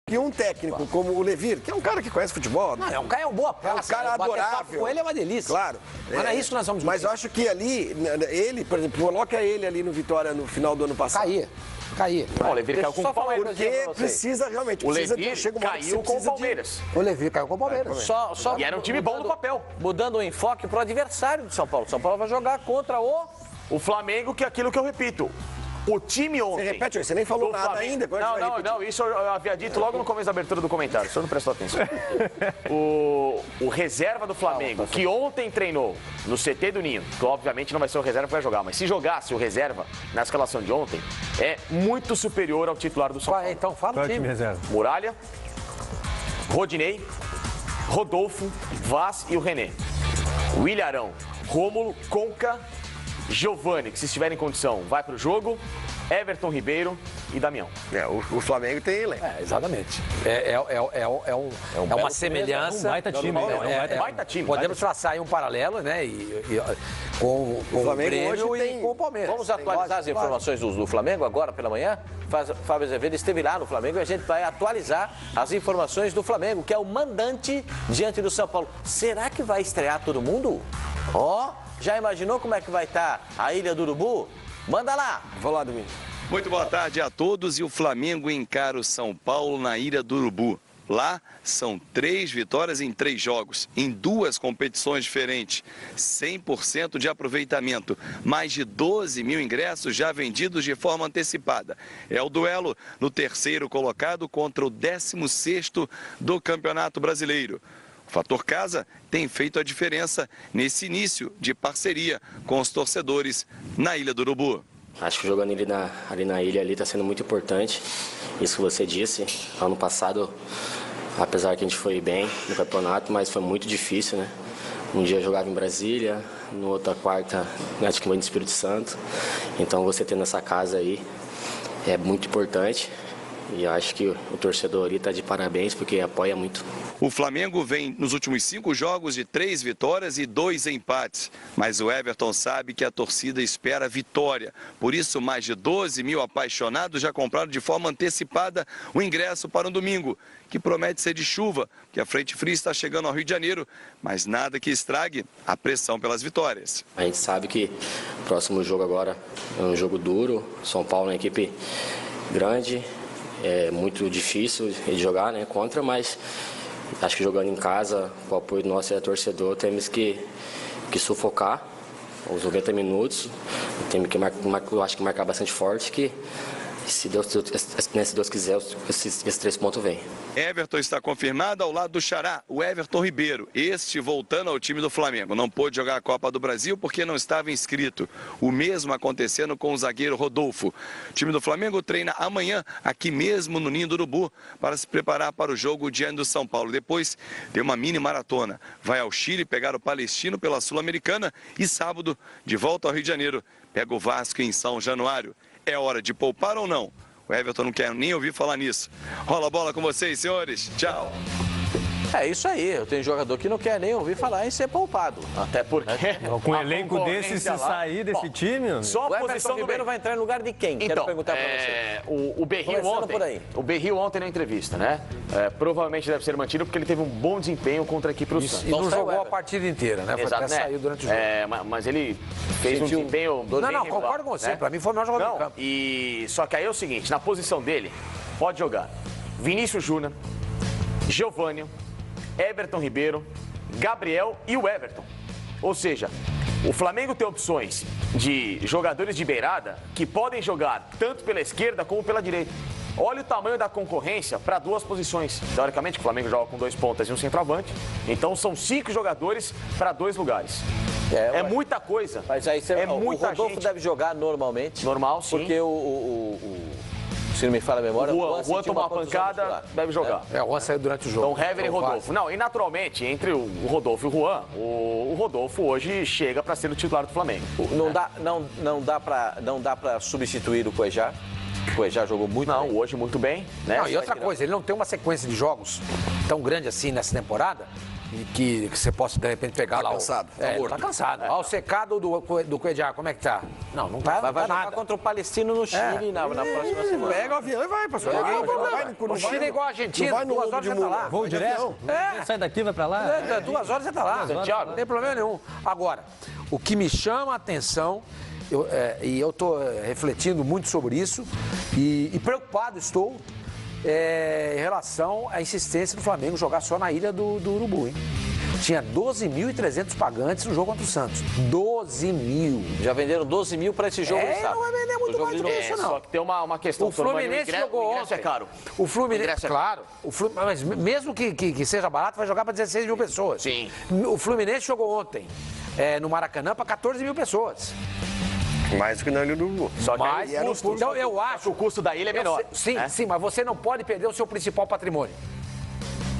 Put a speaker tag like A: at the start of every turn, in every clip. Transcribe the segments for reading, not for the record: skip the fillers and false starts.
A: que um técnico como o Levir, que é um cara que conhece futebol...
B: Não, é um cara boa praça.
A: É um cara adorável.
B: Com ele é uma delícia.
A: Claro.
B: Mas não é isso que nós vamos
A: Mas eu acho que ali, ele, por exemplo, coloca ele ali no Vitória no final do ano passado.
B: Caía.
C: Não, o Levir caiu com o Palmeiras.
A: Porque precisa realmente...
C: O
A: precisa
C: Levir
A: chega uma hora que
C: caiu
A: você
C: com o
A: precisa
C: Palmeiras.
B: O Levir caiu com o Palmeiras.
C: E era um time bom no papel.
D: Mudando o enfoque pro adversário do São Paulo. São Paulo vai jogar contra
C: O Flamengo, que é aquilo que eu repito. O time ontem...
A: Você repete, você nem falou nada ainda.
C: Não, isso eu havia dito logo no começo da abertura do comentário. O senhor não prestou atenção. O reserva do Flamengo, que ontem treinou no CT do Ninho, que obviamente não vai ser o reserva que vai jogar, mas se jogasse o reserva na escalação de ontem, é muito superior ao titular do São Paulo.
B: Então fala o time
E: reserva.
C: Muralha, Rodinei, Rodolfo, Vaz e o René. Williarão, Rômulo, Conca, Giovani, que se estiver em condição, vai para o jogo, Everton Ribeiro e Damião.
A: O Flamengo tem elenco.
B: Exatamente. É uma semelhança.
E: Um baita time.
C: Baita time.
B: Podemos traçar aí um paralelo, né? Com o
A: Flamengo
B: Grêmio
A: hoje
B: e
A: tem...
B: com o Palmeiras.
D: Vamos atualizar as informações do Flamengo agora pela manhã? Fábio Azevedo esteve lá no Flamengo e a gente vai atualizar as informações do Flamengo, que é o mandante diante do São Paulo. Será que vai estrear todo mundo? Já imaginou como é que vai estar a Ilha do Urubu? Manda lá!
A: Vou lá, Domingos.
F: Muito boa tarde a todos e o Flamengo encara o São Paulo na Ilha do Urubu. Lá são 3 vitórias em 3 jogos, em 2 competições diferentes, 100% de aproveitamento, mais de 12 mil ingressos já vendidos de forma antecipada. É o duelo no 3º colocado contra o 16º do Campeonato Brasileiro. O fator casa tem feito a diferença nesse início de parceria com os torcedores na Ilha do Urubu.
G: Acho que jogando ali na ilha está sendo muito importante, isso que você disse. Ano passado, apesar que a gente foi bem no campeonato, mas foi muito difícil, né? Um dia eu jogava em Brasília, no outra quarta, acho que foi no Espírito Santo. Então você tendo essa casa aí é muito importante. E eu acho que o torcedor ali está de parabéns porque apoia muito.
F: O Flamengo vem nos últimos 5 jogos de 3 vitórias e 2 empates. Mas o Everton sabe que a torcida espera vitória. Por isso, mais de 12 mil apaixonados já compraram de forma antecipada o ingresso para um domingo, que promete ser de chuva, porque a frente fria está chegando ao Rio de Janeiro, mas nada que estrague a pressão pelas vitórias.
G: A gente sabe que o próximo jogo agora é um jogo duro. São Paulo é uma equipe grande. É muito difícil de jogar, né, contra, mas acho que jogando em casa, com o apoio do nosso torcedor, temos que sufocar os 90 minutos. Temos que marcar bastante forte, que se Deus quiser, esses 3 pontos vêm.
F: Everton está confirmado ao lado do Xará, o Everton Ribeiro. Este voltando ao time do Flamengo. Não pôde jogar a Copa do Brasil porque não estava inscrito. O mesmo acontecendo com o zagueiro Rodolfo. O time do Flamengo treina amanhã, aqui mesmo no Ninho do Urubu, para se preparar para o jogo diante do São Paulo. Depois tem uma mini maratona. Vai ao Chile pegar o Palestino pela Sul-Americana e sábado, de volta ao Rio de Janeiro, pega o Vasco em São Januário. É hora de poupar ou não? O Everton não quer nem ouvir falar nisso. Rola a bola com vocês, senhores. Tchau.
D: É isso aí, eu tenho jogador que não quer nem ouvir falar em ser poupado.
C: Até porque...
E: Com um elenco desse, se sair desse time...
C: Só a
D: O Everton
C: posição do
D: Ribeiro vai entrar em lugar de quem? Quero perguntar pra você.
C: O Berril ontem, na entrevista, né? Provavelmente deve ser mantido porque ele teve um bom desempenho contra a equipe do Santos.
B: E não jogou a partida inteira, né?
C: Exato,
B: Até saiu durante o jogo.
C: Mas ele fez um desempenho...
B: Não, concordo com você. Pra mim foi o melhor jogador do campo.
C: Só que aí é o seguinte, na posição dele, pode jogar Vinícius Júnior, Giovani, Everton Ribeiro, Gabriel e o Everton. Ou seja, o Flamengo tem opções de jogadores de beirada que podem jogar tanto pela esquerda como pela direita. Olha o tamanho da concorrência para 2 posições. Teoricamente, o Flamengo joga com 2 pontas e um centroavante. Então, são 5 jogadores para 2 lugares. É muita coisa.
D: Mas aí o Rodolfo deve jogar normalmente.
C: Normal, sim.
D: Porque se não me falha a memória,
C: o Juan tomou uma pancada, deve jogar.
B: O Juan saiu durante o jogo.
C: Então, Hever e Rodolfo. Não, e naturalmente, entre o Rodolfo e o Juan, o Rodolfo hoje chega para ser o titular do Flamengo.
D: Não dá para substituir o Cuejá. O Cuejá jogou muito bem.
C: Hoje muito bem. Né?
B: Não, e outra coisa, ele não tem uma sequência de jogos tão grande assim nessa temporada que você possa, de repente, pegar lá
A: cansado,
B: o... Tá cansado. Ó, o secado do Coediar, como é que tá? Não tá
D: Vai jogar
B: nada.
D: contra o Palestino no Chile na próxima semana.
A: Pega o avião e vai, pastor.
B: O Chile é igual a Argentina, 2 horas você tá lá.
E: Voo direto? Sai daqui, vai pra lá?
B: 2 horas você tá lá, Santiago, não tem problema nenhum. Agora, o que me chama a atenção, e eu estou refletindo muito sobre isso, e preocupado estou em relação à insistência do Flamengo jogar só na Ilha do Urubu, hein? Tinha 12.300 pagantes no jogo contra o Santos. 12 mil.
D: Já venderam 12 mil para esse jogo.
B: Não vai vender muito mais do que isso, não.
C: Só que tem uma questão.
B: O Fluminense jogou
C: o ingresso
B: ontem.
C: é caro.
B: O Fluminense, claro. Mas mesmo que seja barato, vai jogar para 16 mil pessoas.
C: Sim.
B: O Fluminense jogou ontem no Maracanã para 14 mil pessoas.
A: Mais do que na Ilha do Urubu.
C: Só que
B: Mas,
C: aí o custo,
B: então eu acho
C: o custo da ilha é menor.
B: Sim, mas você não pode perder o seu principal patrimônio,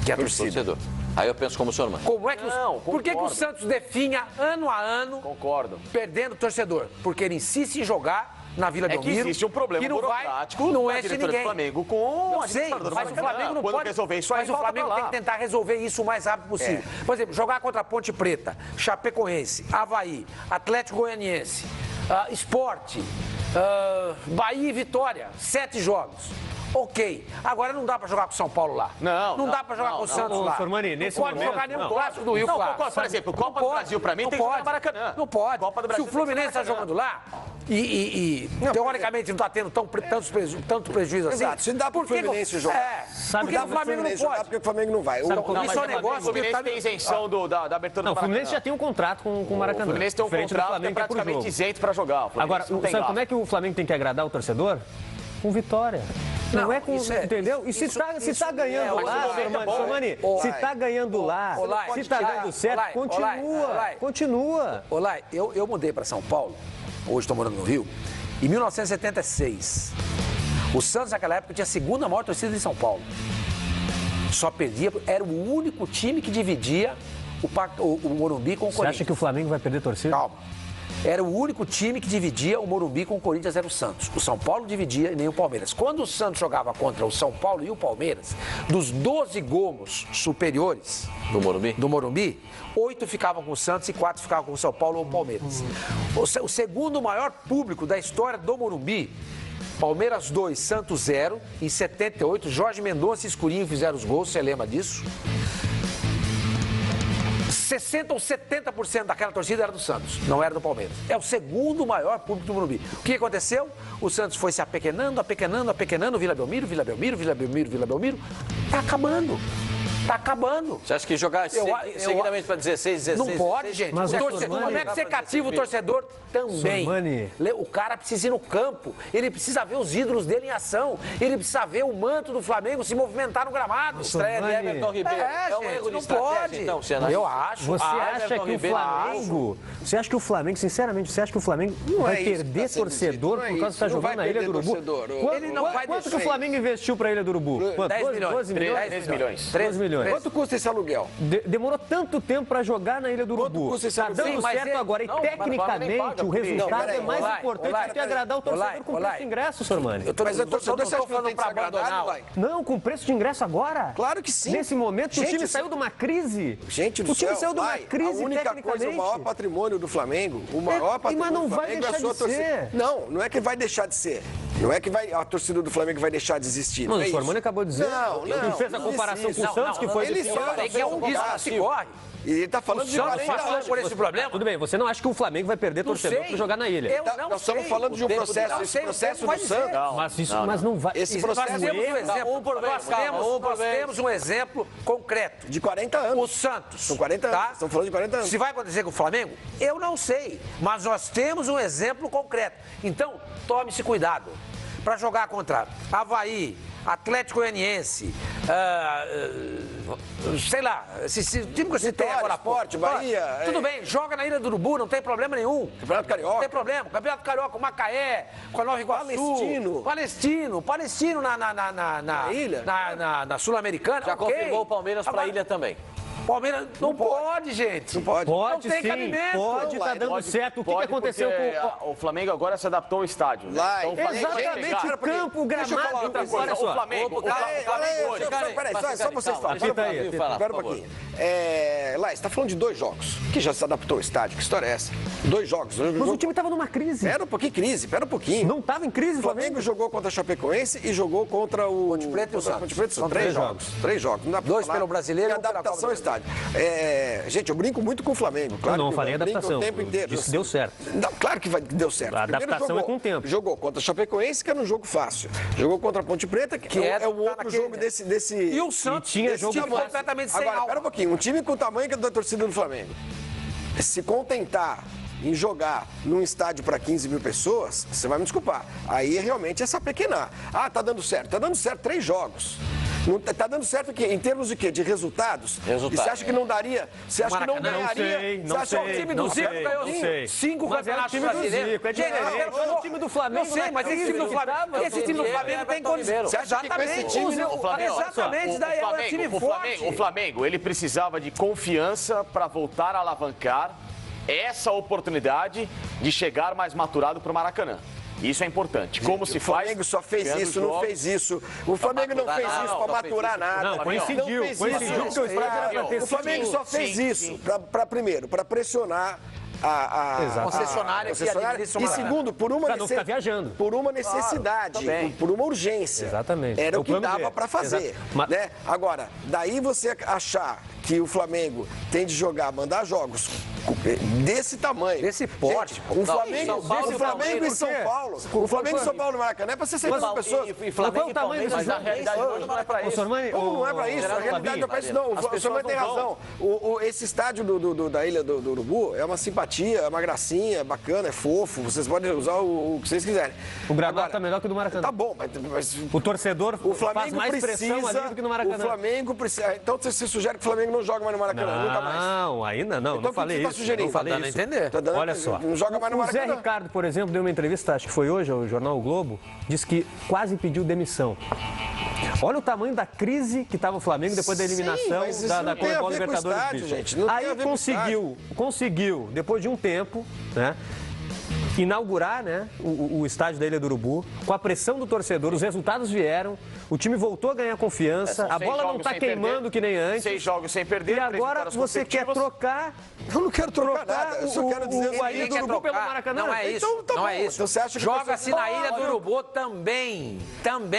B: que é a torcida.
D: Torcedor. Aí eu penso como o senhor, mano.
B: Como é que por que o
C: concordo.
B: Santos definha ano a ano
C: Concordo.
B: perdendo o torcedor? Porque ele insiste em jogar na Vila
C: É que
B: Belmiro.
C: existe um problema
B: que não
C: burocrático
B: não
C: da
B: enche
C: diretoria
B: ninguém.
C: do Flamengo com
B: Não
C: a
B: sei,
C: administradora do
B: mas o
C: Maracanã.
B: Flamengo não
C: Quando
B: pode
C: resolver isso, aí
B: mas o
C: volta
B: Flamengo
C: pra lá.
B: tem que tentar resolver isso o mais rápido possível. Por exemplo, jogar contra a Ponte Preta, Chapecoense, Avaí, Atlético Goianiense, Sport, Bahia e Vitória, 7 jogos. Ok. Agora não dá pra jogar com o São Paulo lá.
C: Não
B: dá pra jogar com o Santos lá.
E: Sormani, nesse
B: não pode
E: momento,
B: jogar nenhum
E: não.
B: clássico do Rio,
C: Não,
B: claro.
C: concordo. Por exemplo, Copa do Brasil, pra mim, tem que jogar no Maracanã.
B: Não pode.
C: Copa do
B: Se
C: Brasil
B: o
C: tem que
B: Fluminense
C: jogar
B: está
C: no
B: jogando lá teoricamente não está tendo tanto prejuízo assim.
A: Exato, se dá pro Fluminense jogar.
B: Por que o Flamengo não
A: jogar
B: pode?
A: porque o Flamengo não vai.
B: Isso é um
C: O
B: negócio
C: Fluminense
B: que
C: tem isenção da abertura
E: Não,
C: do
E: o Fluminense
C: Maracanã.
E: já tem um contrato com o Maracanã.
C: O Fluminense tem um
E: Diferente do
C: contrato que é
E: Flamengo que é pro
C: praticamente
E: jogo.
C: isento pra jogar. O Fluminense
E: Agora,
C: não tem
E: sabe
C: gasto.
E: como é que o Flamengo tem que agradar o torcedor? Com vitória. Não é com.
B: isso é-
E: Entendeu? E se
B: isso-
E: tá
B: isso
E: ganhando
B: é-
E: lá, Sormani, se tá ganhando lá, se tá dando certo, continua.
B: Olá, eu mudei para São Paulo, hoje estou morando no Rio, em 1976. O Santos, naquela época, tinha a segunda maior torcida de São Paulo. Só perdia, era o único time que dividia o Morumbi com o
E: Você
B: Corinthians.
E: acha que o Flamengo vai perder torcida?
B: Calma. Era o único time que dividia o Morumbi com o Corinthians, era o Santos. O São Paulo dividia e nem o Palmeiras. Quando o Santos jogava contra o São Paulo e o Palmeiras, dos 12 gomos superiores
D: Do
B: Morumbi, 8 ficavam com o Santos e 4 ficavam com o São Paulo ou o Palmeiras. O segundo maior público da história do Morumbi, Palmeiras 2, Santos 0, em 78, Jorge Mendonça e Escurinho fizeram os gols, você lembra disso? 60% ou 70% daquela torcida era do Santos, não era do Palmeiras. É o segundo maior público do Morumbi. O que aconteceu? O Santos foi se apequenando, Vila Belmiro. Tá acabando. Tá acabando.
D: Você acha que jogar seguidamente para 16?
B: Não pode, gente.
E: Mas
B: O
E: o
B: torcedor,
E: Sormani-
B: como é que você cativa o torcedor também?
E: Sormani.
B: O cara precisa ir no campo, ele precisa ver os ídolos dele em ação, ele precisa ver o manto do Flamengo se movimentar no gramado.
D: Estreia de
E: Sormani.
D: Everton Ribeiro. É um
B: gente,
D: erro de
B: não
D: estratégia,
B: pode.
D: então, você acha?
B: Eu acho.
E: Você acha
D: Everton
E: que o
D: Ribeiro,
E: Flamengo. Você acha que o Flamengo, sinceramente, você acha que o Flamengo vai
A: é isso que
E: perder
A: tá sendo
E: torcedor
A: dito, não é
E: por causa de estar
A: isso, não
E: jogando na
A: vai
E: Ilha do
A: perder
E: Urubu?
A: torcedor.
B: Ele não vai
E: Quanto que
B: deixar
E: o Flamengo investiu para a Ilha do Urubu? Quanto?
B: 10 milhões.
E: 12 milhões?
C: 10 milhões.
E: 13 milhões.
A: Quanto custa esse aluguel?
E: Demorou tanto tempo para jogar na Ilha do
A: Quanto
E: Urubu.
A: custa esse
E: Tá
A: aluguel?
E: dando
B: Sim, mas
E: certo
B: ele-
E: agora. E
C: Não, mas nem
E: tecnicamente
C: paga,
E: o
C: Cris.
E: resultado
A: Não,
E: é
A: peraí,
E: mais
B: Olá,
E: importante
B: olá,
E: do que agradar o torcedor
B: olá,
E: com
B: olá.
E: preço de ingresso, Sormani.
A: Mas o torcedor, você acha que não tem que ser agradado, vai?
E: Não, com preço de ingresso agora?
A: Claro que sim.
E: Nesse momento, o
A: Gente,
E: time
A: isso-
E: saiu de uma crise.
A: Gente do
E: o time
A: céu,
E: saiu de uma
A: vai.
E: crise
A: A única coisa,
E: tecnicamente.
A: o maior patrimônio do Flamengo, o maior patrimônio
E: mas não
A: do
E: vai
A: Flamengo é a
E: deixar
A: sua
E: de
A: torcida.
E: ser.
A: Não é que vai deixar de ser. Não é que a torcida do Flamengo vai deixar de existir.
E: Mano,
A: não é
E: o Sormani
A: isso.
E: acabou de dizer.
A: Não,
E: Ele fez a
A: não
E: comparação
A: existe.
E: com o Santos, que foi
A: ele
E: do
A: fala
B: Falei que é um risco que se corre.
A: E ele tá falando
B: O
A: de
B: Santos
A: 40
B: passou
A: anos.
B: por esse problema.
E: Tudo bem, você não acha que o Flamengo vai perder
B: Não
E: torcedor
B: sei.
E: para jogar na ilha?
B: Eu
A: Tá,
B: não
A: nós estamos
B: sei.
A: falando de um
B: O tempo
A: processo,
B: não
A: esse
B: sei, o
A: processo
B: tempo vai
A: do
B: dizer.
A: Santos.
E: Mas isso mas não vai.
A: Esse
B: Nós
A: processo
B: temos um exemplo. Nós temos um exemplo concreto.
A: de 40 anos.
B: O Santos.
A: São 40 anos.
B: Tá?
A: Estamos falando de 40 anos.
B: Se vai acontecer com o Flamengo, eu não sei. Mas nós temos um exemplo concreto. Então, tome-se cuidado. Para jogar contra Avaí, Atlético Goianiense, sei lá, esse time que você tem
A: Vitória,
B: agora há pouco.
A: Sport, Bahia,
B: Tudo bem, joga na Ilha do Urubu, não tem problema nenhum.
A: Campeonato Carioca.
B: Não tem problema. Campeonato Carioca, com Macaé, com a Nova Iguaçu. Palestino na
A: ilha?
B: Na Sul-Americana.
D: Já
B: ok.
D: confirmou o Palmeiras para a
B: Agora,
D: ilha também.
B: Palmeiras não pode, gente.
A: Não pode.
E: Pode
B: Não tem
E: sim,
B: cabimento.
E: pode, tá dando certo. O que aconteceu com
C: o Flamengo agora se adaptou ao estádio. né?
A: Lá,
C: Então, o Flamengo vai
E: Exatamente,
C: pegar-
E: o campo, o
A: Deixa eu falar
E: gramado.
A: outra coisa.
E: Olha
C: O
E: só.
C: Flamengo hoje.
A: Peraí, só vocês falam.
E: Apita aí, apita.
A: Espera um pouquinho. Lá, você tá falando de 2 jogos, que já se adaptou ao estádio, que história é essa? 2 jogos.
E: Mas o time tava numa crise.
A: Pera um pouquinho.
E: Não tava em crise,
A: o Flamengo jogou contra a Chapecoense e jogou contra o
B: Ponte Preta e o Santos.
A: Ponte Preta, são 3 jogos. 3 jogos. Não dá pra
B: 2
A: falar
B: pelo Brasileiro e
A: que
B: 1 pela
A: adaptação ao
B: Copa do
A: estádio. Gente, eu brinco muito com o Flamengo. Claro
E: não
A: que
E: falei
A: eu brinco
E: adaptação.
A: o tempo inteiro.
E: Isso deu certo.
A: Não, claro que deu certo.
E: A
A: Primeiro
E: adaptação
A: jogou,
E: é com o tempo.
A: Jogou contra a Chapecoense, que era um jogo fácil. Jogou contra a Ponte Preta, que é o outro jogo desse...
B: E o Santos
E: tinha jogo
B: time completamente sem
A: Agora,
B: alma.
A: espera um pouquinho. Um time com o tamanho que é da torcida do Flamengo, se contentar em jogar num estádio para 15 mil pessoas, você vai me desculpar. Aí realmente é essa pequenar. Ah, tá dando certo. Tá dando certo 3 jogos. Não, tá dando certo o quê? Em termos de quê? De resultados? E você acha que não daria? Você acha que não ganharia?
E: Não sei,
B: o time do Zico ganhou 5 campeonatos brasileiros.
E: O time do Flamengo.
B: Eu sei, mas esse time do Flamengo, tem condições.
A: Você acha que com esse time...
B: Exatamente, daí é um time forte.
C: O Flamengo, ele precisava de confiança para voltar a alavancar essa oportunidade de chegar mais maturado para o Maracanã. Isso é importante. Como se faz?
A: O Flamengo só fez isso, não fez isso. O Flamengo não fez isso para maturar nada.
E: Não, coincidiu. Coincidiu que o estádio era para ter.
A: O Flamengo só fez isso para pressionar a
B: concessionária
A: e segundo, por uma necessidade, por uma urgência.
E: Exatamente.
A: Era o que dava para fazer. Né? Agora, daí você achar que o Flamengo tem de jogar, mandar jogos desse tamanho.
B: Desse porte.
A: O Flamengo e São Paulo. O Flamengo e São Paulo no Maracanã é para 60 mil pessoas.
E: E Flamengo e Palmeiras,
C: mas a realidade hoje não é para isso.
A: Como não é para isso? A realidade não é para isso, não. O senhor tem razão. Esse estádio da Ilha do Urubu é uma simpatia, é uma gracinha, bacana, é fofo. Vocês podem usar o que vocês quiserem.
E: O gramado está melhor que o do Maracanã.
A: Tá bom, mas
E: o torcedor faz mais pressão ali do que no Maracanã.
A: O Flamengo precisa. Então você sugere que o Flamengo não joga mais no Maracanã, nunca mais.
E: Não, ainda não. Não falei isso.
A: Não falei isso.
B: Entender.
E: Olha só.
A: Não joga mais no Maracanã.
E: O Zé Ricardo, por exemplo, deu uma entrevista, acho que foi hoje, ao jornal O Globo, disse que quase pediu demissão. Olha o tamanho da crise que estava o Flamengo depois da eliminação da Comebol Libertadores. Aí conseguiu, depois de um tempo, né, inaugurar, né, o estádio da Ilha do Urubu, com a pressão do torcedor, os resultados vieram, o time voltou a ganhar confiança, a bola não está queimando que nem antes.
C: 6 jogos sem perder.
E: E agora você quer trocar...
A: Eu não quero trocar nada, eu só quero dizer
E: a Ilha do Urubu pelo Maracanã.
B: Não é isso,
A: então, tá
B: não
A: bom.
B: é isso.
A: Então você acha que
B: joga-se na Ilha do Urubu também.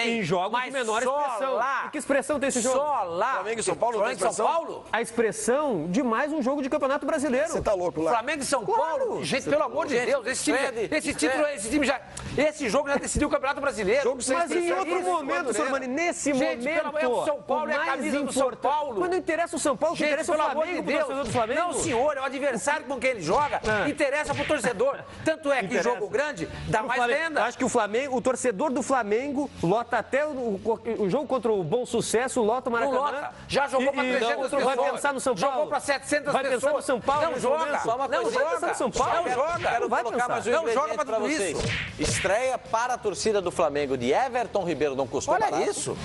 E: Em jogos de menor expressão.
B: Lá.
E: E que expressão tem esse jogo?
B: Só lá.
A: Flamengo e São Paulo não tem expressão?
E: A expressão de mais um jogo de Campeonato Brasileiro.
A: Você tá louco lá.
B: Flamengo e São Paulo? Gente, pelo amor de Deus, esse jogo já decidiu o Campeonato Brasileiro.
E: Mas em outro momento, senhor Mani, nesse momento,
B: o São Paulo é a camisa do São Paulo.
E: Mas não interessa o São Paulo, que interessa o Flamengo, pro torcedor do Flamengo.
B: Não, senhor, é o adversário com quem ele joga, interessa pro torcedor. Tanto é que jogo grande dá mais renda.
E: Acho que o torcedor do Flamengo lota até o jogo contra o Bom Sucesso, lota o Maracanã.
B: Não lota. Já jogou para 300 pessoas.
E: Vai pensar no São Paulo.
B: Jogou para 700
E: vai
B: pessoas.
E: Vai pensar no São Paulo.
B: Não joga.
E: Não joga. No São Paulo.
B: Não joga.
D: Quero colocar mais um ingrediente para vocês. Estreia para a torcida do Flamengo de Everton Ribeiro, não custou barato.
B: Olha isso.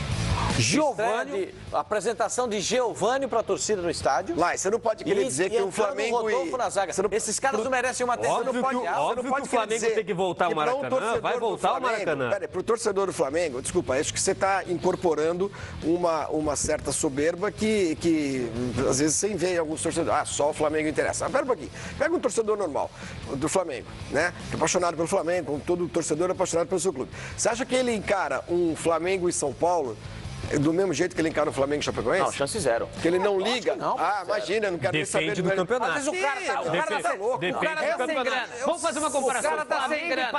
B: Giovânio.
D: Apresentação de Giovânio para a torcida no estádio.
A: Lá, você não pode querer dizer que o Flamengo
D: Rodolfo na zaga. Esses caras não merecem uma atenção.
E: Óbvio que o Flamengo tem que voltar ao Maracanã. Vai voltar ao Maracanã.
A: Peraí, pro torcedor do Flamengo, desculpa, acho que você está incorporando uma certa soberba que às vezes você vê em alguns torcedores. Ah, só o Flamengo interessa. Pera um pouquinho. Pega um torcedor normal do Flamengo, né? Que é apaixonado pelo Flamengo, como todo torcedor é apaixonado pelo seu clube. Você acha que ele encara um Flamengo e São Paulo do mesmo jeito que ele encara o Flamengo e Chapecoense?
C: Não, chance zero.
A: Que ele não liga? Não, imagina, eu não quero nem saber
E: do campeonato.
B: Às vezes o cara tá louco.
E: Depende
B: o cara tá sem grana.
E: Vamos fazer uma comparação.
B: O cara tá sem grana.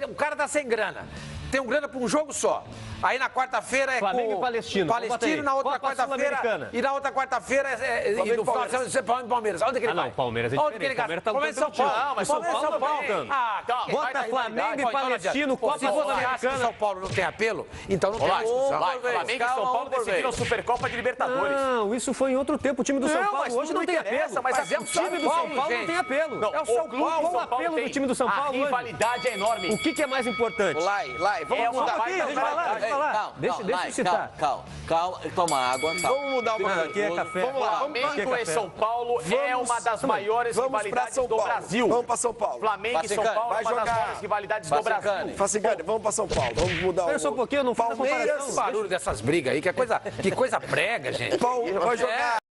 B: O cara tá sem grana. Tem um grana para um jogo só. Aí na quarta-feira é
E: Flamengo
B: com
E: e Palestino.
B: Na outra quarta-feira. E na outra quarta-feira é Flamengo e Palmeiras. Onde que ele vai?
E: Não, Palmeiras é diferente.
B: Palmeiras São Paulo.
E: Não, mas São Paulo tá voltando. Bota Flamengo e Palestino, Copa
B: Sul-Americana. Se você acha que São Paulo não tem apelo, então não tem discussão.
C: Flamengo e São Paulo decidiram a Supercopa de Libertadores.
E: Não, isso foi em outro tempo. O time do São Paulo hoje não tem apelo.
C: Mas
E: o time do São Paulo não tem apelo.
C: É o São Paulo.
E: Qual o apelo do time do São Paulo hoje?
C: A rivalidade é enorme.
E: O que é mais importante?
A: Lai, vamos mudar.
E: Deixa eu citar.
D: Calma, toma água.
A: Vamos mudar uma
E: aqui é café.
A: Vamos lá.
C: Flamengo e São Paulo é uma das maiores rivalidades do Brasil.
A: Vamos para São Paulo.
C: Flamengo e São Paulo é uma das maiores rivalidades do Brasil.
A: Facicane, vamos para São Paulo. Vamos mudar
E: Espera só um pouquinho, eu não faço a comparação.
B: Esse barulho dessas brigas aí, que coisa brega, gente.
A: Vai jogar.